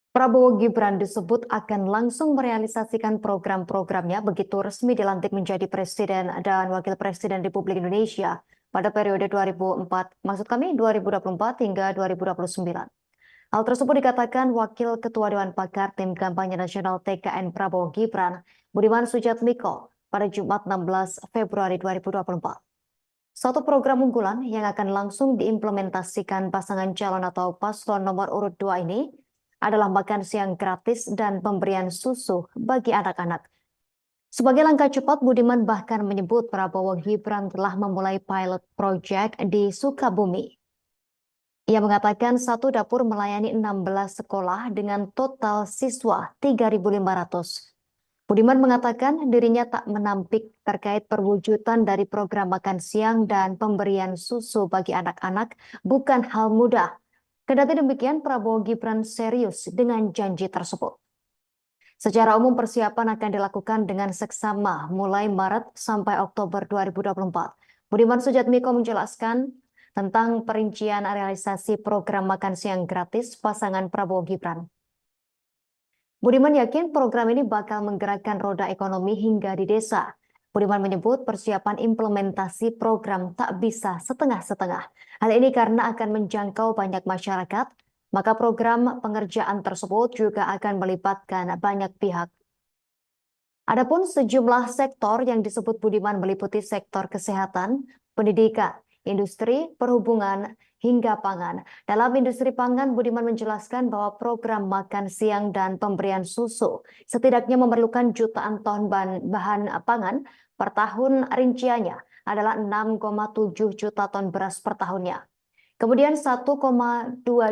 Prabowo Gibran disebut akan langsung merealisasikan program-programnya begitu resmi dilantik menjadi Presiden dan Wakil Presiden Republik Indonesia pada periode 2024 hingga 2029. Hal tersebut dikatakan Wakil Ketua Dewan Pakar Tim Kampanye Nasional TKN Prabowo Gibran, Budiman Sujatmiko, pada Jumat 16 Februari 2024. Satu program unggulan yang akan langsung diimplementasikan pasangan calon atau paslon nomor urut 2 ini adalah makan siang gratis dan pemberian susu bagi anak-anak. Sebagai langkah cepat, Budiman bahkan menyebut Prabowo Gibran telah memulai pilot project di Sukabumi. Ia mengatakan satu dapur melayani 16 sekolah dengan total siswa 3.500. Budiman mengatakan dirinya tak menampik terkait perwujudan dari program makan siang dan pemberian susu bagi anak-anak bukan hal mudah. Kendati demikian, Prabowo Gibran serius dengan janji tersebut. Secara umum persiapan akan dilakukan dengan seksama mulai Maret sampai Oktober 2024. Budiman Sujatmiko menjelaskan tentang perincian realisasi program makan siang gratis pasangan Prabowo Gibran. Budiman yakin program ini bakal menggerakkan roda ekonomi hingga di desa. Budiman menyebut persiapan implementasi program tak bisa setengah-setengah. Hal ini karena akan menjangkau banyak masyarakat, maka program pengerjaan tersebut juga akan melibatkan banyak pihak. Adapun sejumlah sektor yang disebut Budiman meliputi sektor kesehatan, pendidikan, industri, perhubungan, hingga pangan. Dalam industri pangan, Budiman menjelaskan bahwa program makan siang dan pemberian susu setidaknya memerlukan jutaan ton bahan pangan per tahun. Rinciannya adalah 6,7 juta ton beras per tahunnya. Kemudian 1,2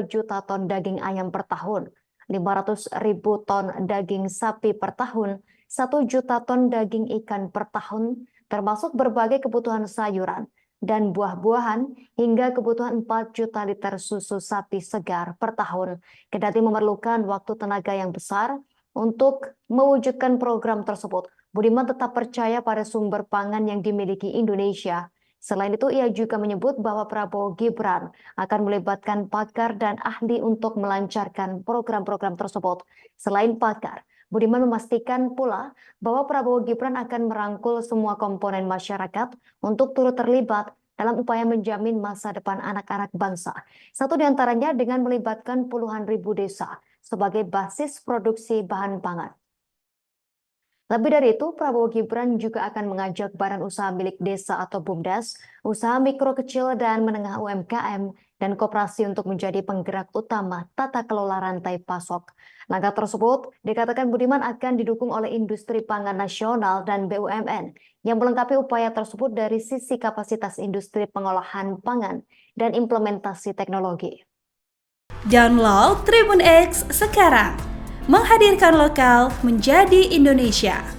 juta ton daging ayam per tahun, 500.000 ton daging sapi per tahun, 1 juta ton daging ikan per tahun, termasuk berbagai kebutuhan sayuran dan buah-buahan, hingga kebutuhan 4 juta liter susu sapi segar per tahun. Kendati memerlukan waktu tenaga yang besar untuk mewujudkan program tersebut, Budiman tetap percaya pada sumber pangan yang dimiliki Indonesia. Selain itu, ia juga menyebut bahwa Prabowo Gibran akan melibatkan pakar dan ahli untuk melancarkan program-program tersebut. Selain pakar, Budiman memastikan pula bahwa Prabowo Gibran akan merangkul semua komponen masyarakat untuk turut terlibat dalam upaya menjamin masa depan anak-anak bangsa. Satu di antaranya dengan melibatkan puluhan ribu desa sebagai basis produksi bahan pangan. Lebih dari itu, Prabowo Gibran juga akan mengajak badan usaha milik desa atau BUMDes, usaha mikro kecil dan menengah UMKM, dan koperasi untuk menjadi penggerak utama tata kelola rantai pasok. Langkah tersebut dikatakan Budiman akan didukung oleh industri pangan nasional dan BUMN yang melengkapi upaya tersebut dari sisi kapasitas industri pengolahan pangan dan implementasi teknologi. Download Tribun X sekarang, menghadirkan lokal menjadi Indonesia.